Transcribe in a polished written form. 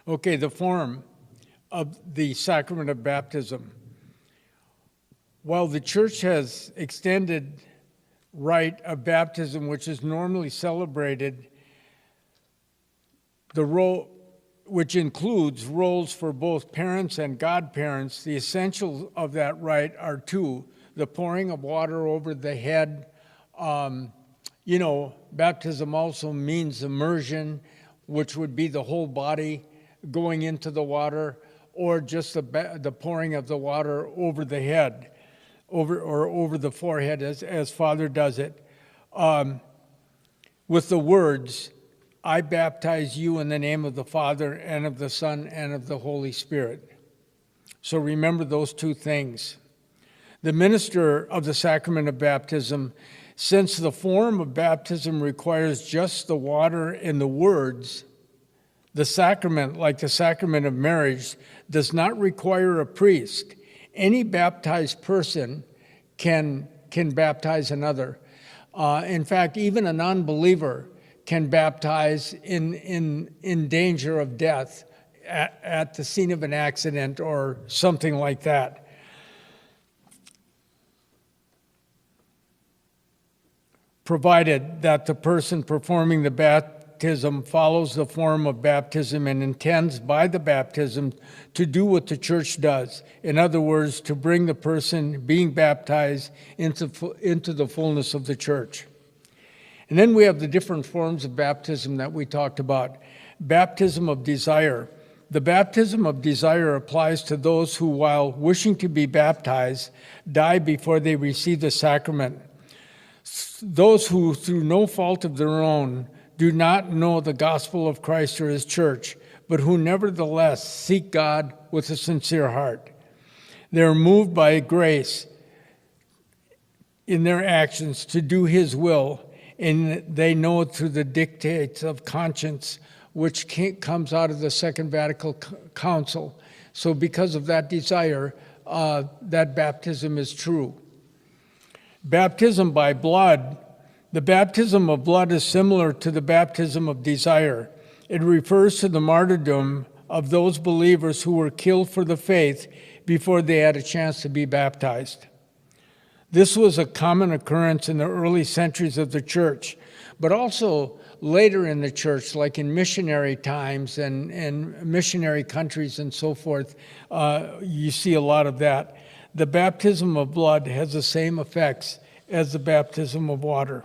Okay, the form of the sacrament of baptism. While the church has extended rite of baptism, which is normally celebrated, which includes roles for both parents and godparents, the essentials of that rite are two: the pouring of water over the head. Baptism also means immersion, which would be the whole body going into the water, or just the pouring of the water over the head, over the forehead, as Father does it, with the words, "I baptize you in the name of the Father and of the Son and of the Holy Spirit." So remember those two things. The minister of the sacrament of baptism, since the form of baptism requires just the water and the words, the sacrament, like the sacrament of marriage, does not require a priest. Any baptized person can baptize another. In fact, even a non-believer can baptize in danger of death at the scene of an accident or something like that. Provided that the person performing the baptism follows the form of baptism and intends by the baptism to do what the church does. In other words, to bring the person being baptized into the fullness of the church. And then we have the different forms of baptism that we talked about. Baptism of desire. The baptism of desire applies to those who, while wishing to be baptized, die before they receive the sacrament. Those who, through no fault of their own, do not know the gospel of Christ or his church, but who nevertheless seek God with a sincere heart. They are moved by grace in their actions to do his will, and they know through the dictates of conscience, which comes out of the Second Vatican Council. So because of that desire, that baptism is true. Baptism by blood. The baptism of blood is similar to the baptism of desire. It refers to the martyrdom of those believers who were killed for the faith before they had a chance to be baptized. This was a common occurrence in the early centuries of the church, but also later in the church, like in missionary times and missionary countries and so forth, you see a lot of that. The baptism of blood has the same effects as the baptism of water.